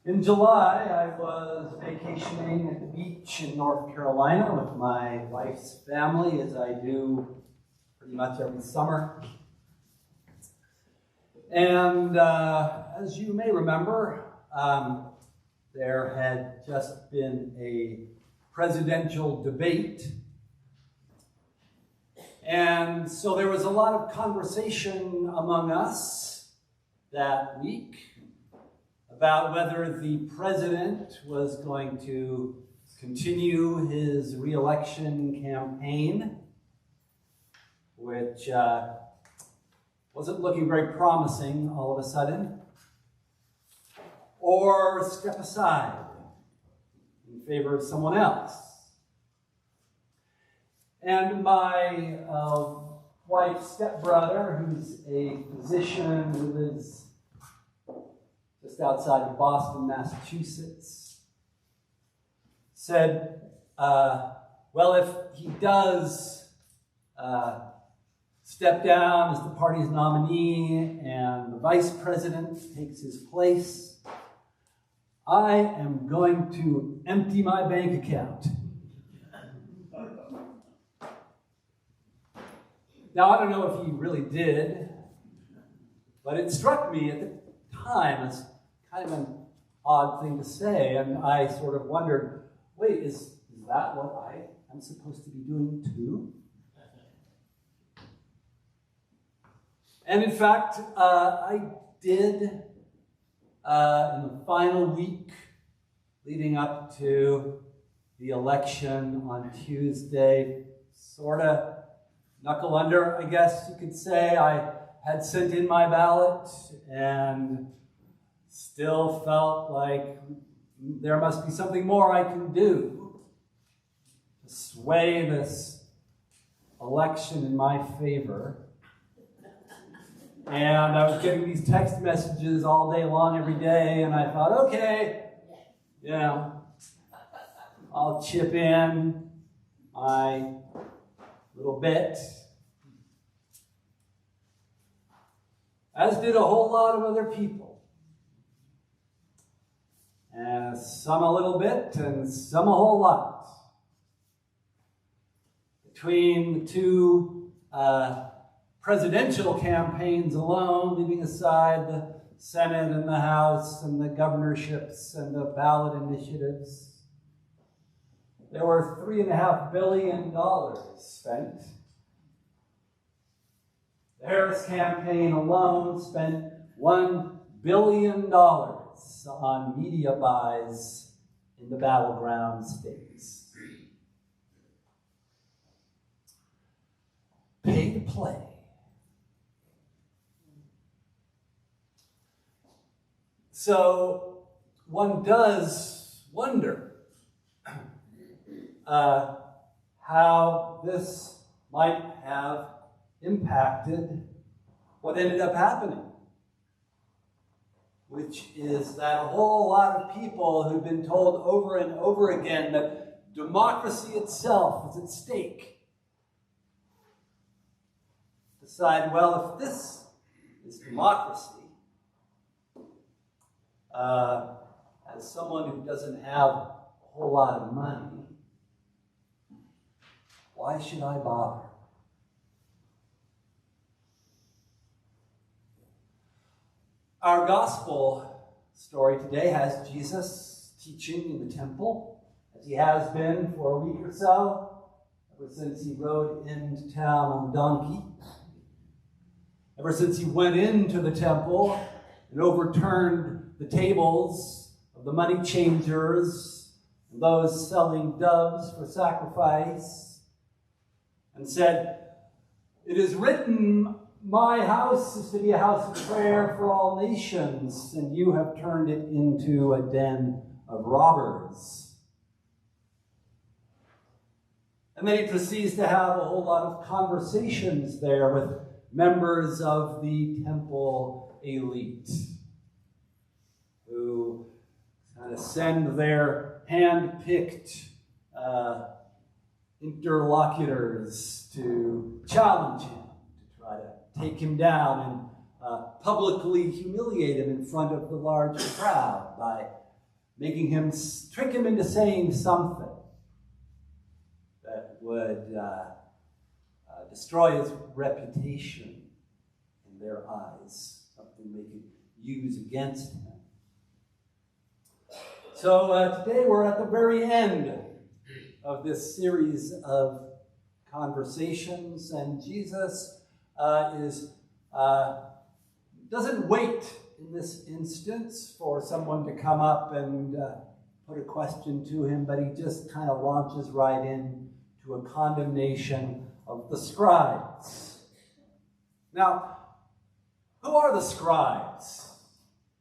In July, I was vacationing at the beach in North Carolina with my wife's family, as I do pretty much every summer. And as you may remember, there had just been a presidential debate. And so there was a lot of conversation among us that week about whether the president was going to continue his re-election campaign, which wasn't looking very promising all of a sudden, or step aside in favor of someone else. And my wife's stepbrother, who's a physician who lives just outside of Boston, Massachusetts, said, well, if he does step down as the party's nominee and the vice president takes his place, I am going to empty my bank account. Now, I don't know if he really did, but it struck me at the time as kind of an odd thing to say, and I sort of wondered, wait, is that what I am supposed to be doing too? And in fact, I did, in the final week leading up to the election on Tuesday, sort of knuckle under, I guess you could say. I had sent in my ballot and still felt like there must be something more I can do to sway this election in my favor. And I was getting these text messages all day long, every day, and I thought, okay, I'll chip in my little bit. As did a whole lot of other people. And some a little bit, and some a whole lot. Between the two presidential campaigns alone, leaving aside the Senate and the House and the governorships and the ballot initiatives, there were $3.5 billion spent. The Harris campaign alone spent $1 billion on media buys in the battleground states. Pay to play. So one does wonder how this might have impacted what ended up happening, which is that a whole lot of people who've been told over and over again that democracy itself is at stake decide, well, if this is democracy, as someone who doesn't have a whole lot of money, why should I bother? Our gospel story today has Jesus teaching in the temple, as he has been for a week or so, ever since he rode into town on a donkey. Ever since he went into the temple and overturned the tables of the money changers and those selling doves for sacrifice, and said, "It is written, my house is to be a house of prayer for all nations, and you have turned it into a den of robbers." And then he proceeds to have a whole lot of conversations there with members of the temple elite who kind of send their hand-picked interlocutors to challenge him, to try to take him down and publicly humiliate him in front of the large crowd by trick him into saying something that would destroy his reputation in their eyes, something they could use against him. So today we're at the very end of this series of conversations, and Jesus doesn't wait in this instance for someone to come up and put a question to him, but he just kind of launches right in to a condemnation of the scribes. Now, who are the scribes?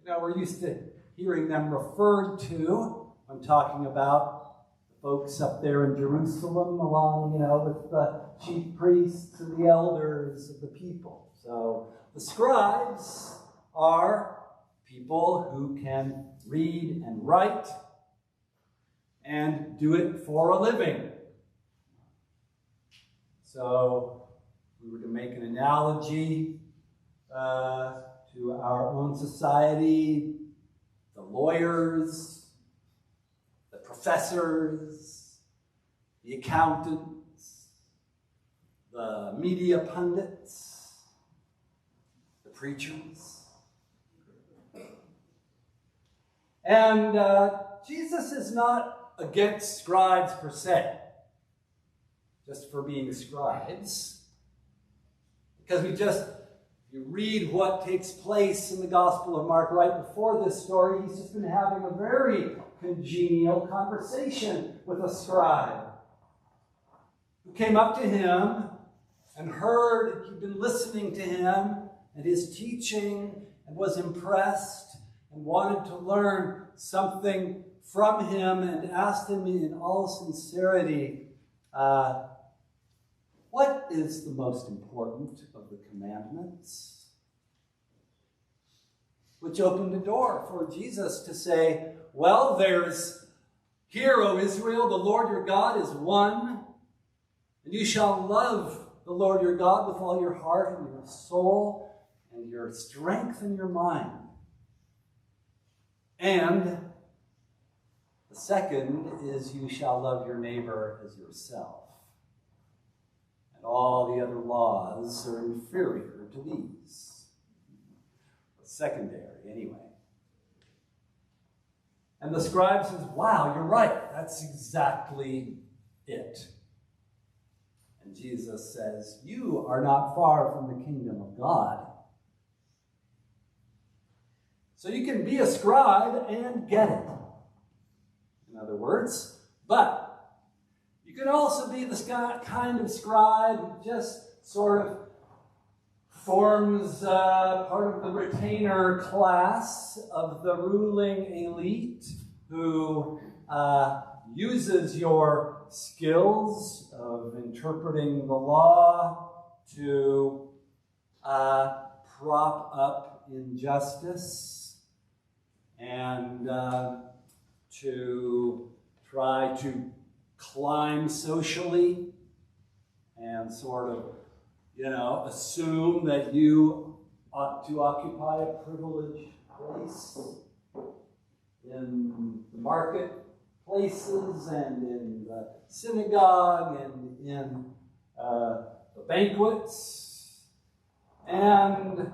You know, we're used to hearing them referred to. I'm talking about the folks up there in Jerusalem along, with the chief priests and the elders of the people. So the scribes are people who can read and write and do it for a living. So if we were to make an analogy to our own society, the lawyers, the professors, the accountants, the media pundits, the preachers. And Jesus is not against scribes per se, just for being scribes. Because you read what takes place in the Gospel of Mark right before this story, he's just been having a very congenial conversation with a scribe who came up to him and he'd been listening to him and his teaching and was impressed and wanted to learn something from him and asked him in all sincerity, what is the most important of the commandments? Which opened the door for Jesus to say, well, hear, O Israel, the Lord your God is one, and you shall love the Lord your God with all your heart and your soul and your strength and your mind. And the second is you shall love your neighbor as yourself. And all the other laws are inferior to these. But secondary, anyway. And the scribe says, wow, you're right. That's exactly it. And Jesus says, you are not far from the kingdom of God. So you can be a scribe and get it. In other words, but you can also be this kind of scribe who just sort of forms part of the retainer class of the ruling elite who uses your skills of interpreting the law to prop up injustice and to try to climb socially and sort of, assume that you ought to occupy a privileged place in the marketplaces and in the synagogue and in the banquets, and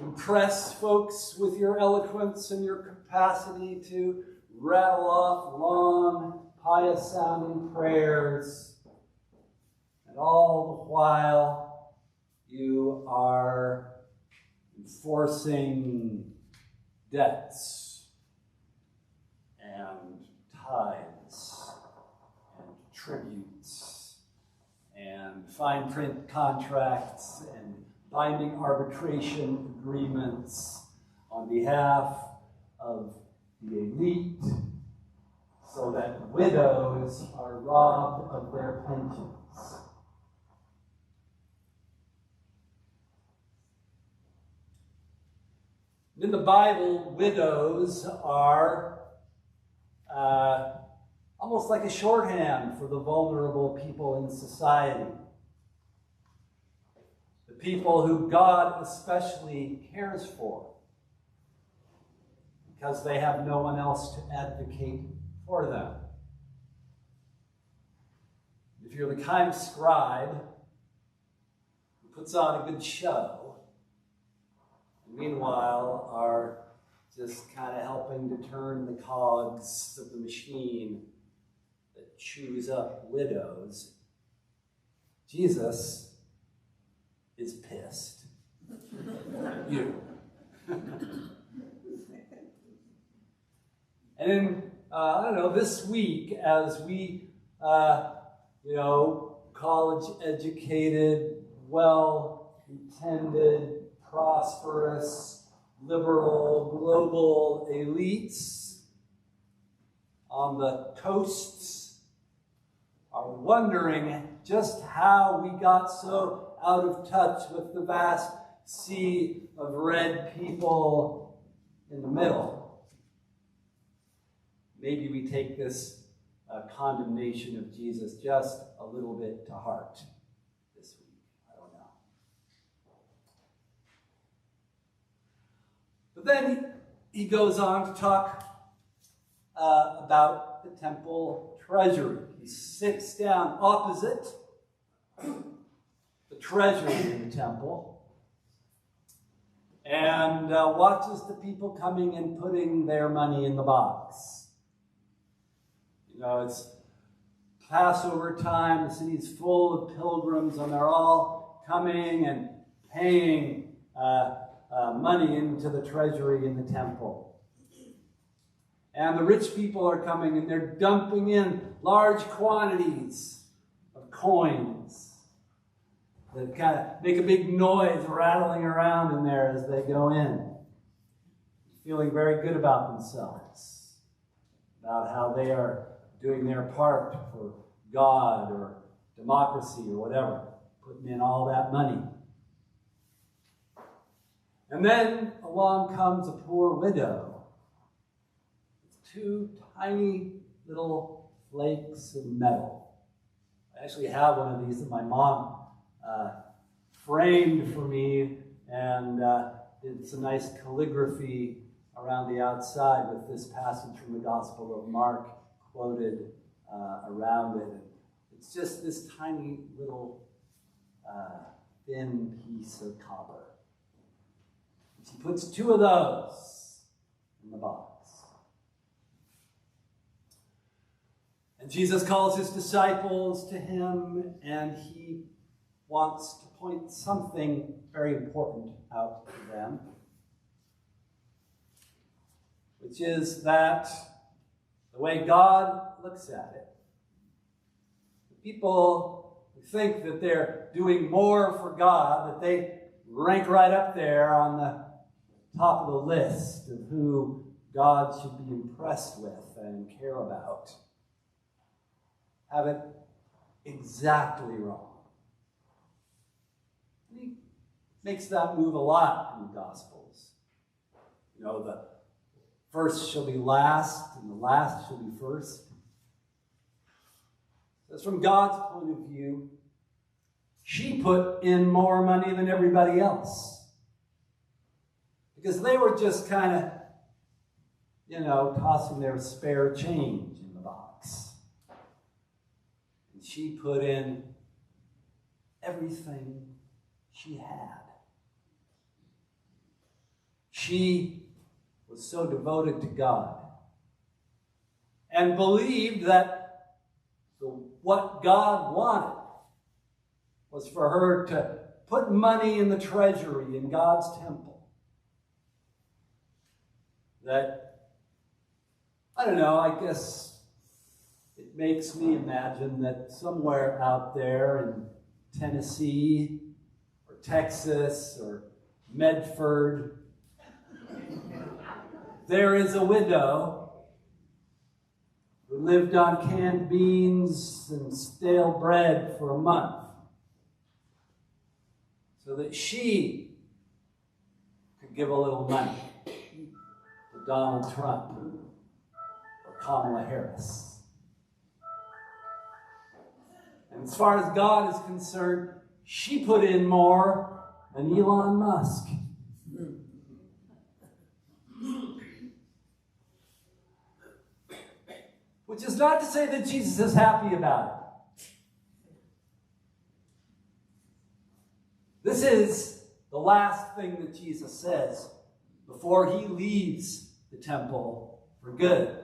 impress folks with your eloquence and your capacity to rattle off long, pious-sounding prayers, and all the while you are enforcing debts and tithes and tributes and fine print contracts and binding arbitration agreements on behalf of the elite, so that widows are robbed of their pensions. In the Bible, widows are almost like a shorthand for the vulnerable people in society. The people who God especially cares for. because they have no one else to advocate for them. If you're the kind of scribe who puts on a good show, and meanwhile are just kind of helping to turn the cogs of the machine that chews up widows, Jesus is pissed at you. And in, this week, as we, college-educated, well-intended, prosperous, liberal, global elites on the coasts are wondering just how we got so out of touch with the vast sea of red people in the middle. Maybe we take this condemnation of Jesus just a little bit to heart this week. I don't know. But then he goes on to talk about the temple treasury. He sits down opposite the treasury in the temple and watches the people coming and putting their money in the box. It's Passover time, the city's full of pilgrims, and they're all coming and paying money into the treasury in the temple. And the rich people are coming and they're dumping in large quantities of coins that kind of make a big noise rattling around in there as they go in, feeling very good about themselves, about how they are doing their part for God or democracy or whatever, putting in all that money. And then along comes a poor widow with 2 tiny little flakes of metal. I actually have one of these that my mom framed for me and did some nice calligraphy around the outside with this passage from the Gospel of Mark quoted around it. It's just this tiny little thin piece of copper. She puts 2 of those in the box. And Jesus calls his disciples to him, and he wants to point something very important out to them, which is that the way God looks at it, the people who think that they're doing more for God, that they rank right up there on the top of the list of who God should be impressed with and care about, have it exactly wrong. And he makes that move a lot in the Gospels. The first shall be last, and the last shall be first. That's from God's point of view. She put in more money than everybody else, because they were just kind of, tossing their spare change in the box. And she put in everything she had. She was so devoted to God and believed that what God wanted was for her to put money in the treasury in God's temple. That, I guess it makes me imagine that somewhere out there in Tennessee or Texas or Medford, there is a widow who lived on canned beans and stale bread for a month so that she could give a little money to Donald Trump or Kamala Harris. And as far as God is concerned, she put in more than Elon Musk. Which is not to say that Jesus is happy about it. This is the last thing that Jesus says before he leaves the temple for good.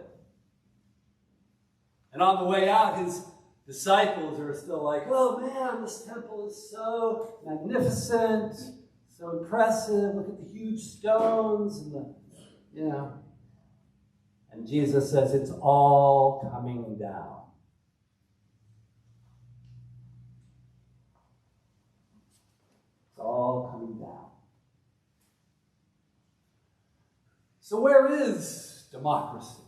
And on the way out, his disciples are still like, oh man, this temple is so magnificent, so impressive. Look at the huge stones and the, And Jesus says it's all coming down. It's all coming down. So where is democracy?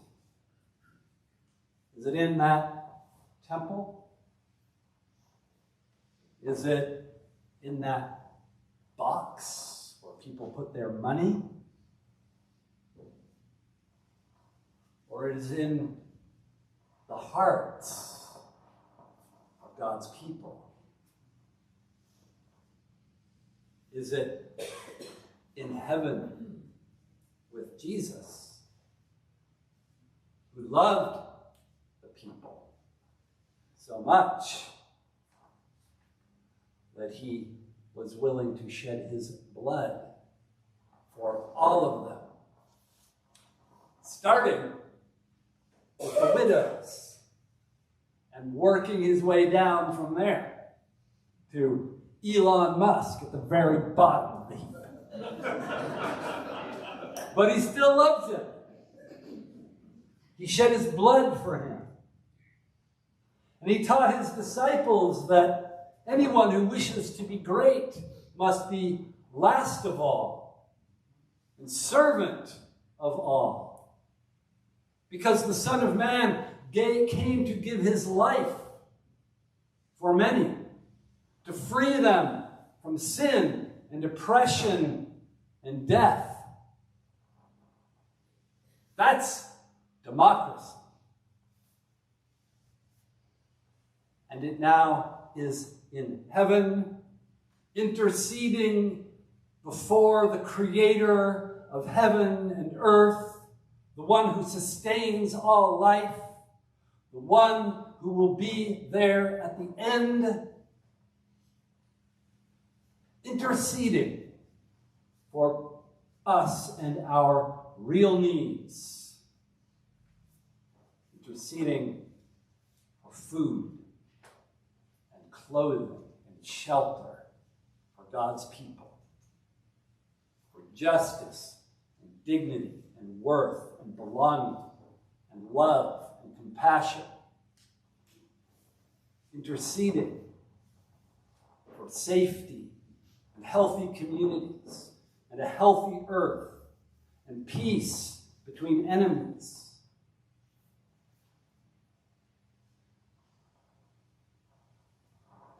Is it in that temple? Is it in that box where people put their money? Or it is in the hearts of God's people? Is it in heaven with Jesus, who loved the people so much that he was willing to shed his blood for all of them, starting with the widows and working his way down from there to Elon Musk at the very bottom of the heap. But he still loves him. He shed his blood for him. And he taught his disciples that anyone who wishes to be great must be last of all and servant of all. Because the Son of Man came to give his life for many, to free them from sin and oppression and death. That's democracy. And it now is in heaven, interceding before the Creator of heaven and earth, the one who sustains all life, the one who will be there at the end, interceding for us and our real needs, interceding for food and clothing and shelter for God's people, for justice and dignity and worth and belonging and love and compassion, interceding for safety and healthy communities and a healthy earth and peace between enemies.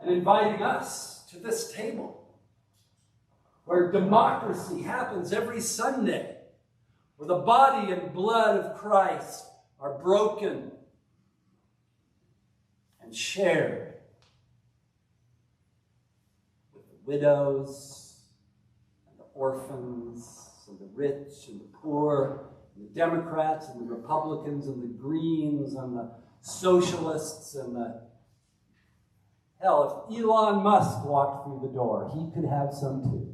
And inviting us to this table where democracy happens every Sunday, where the body and blood of Christ are broken and shared with the widows and the orphans and the rich and the poor, and the Democrats and the Republicans and the Greens and the socialists and the... Hell, if Elon Musk walked through the door, he could have some too.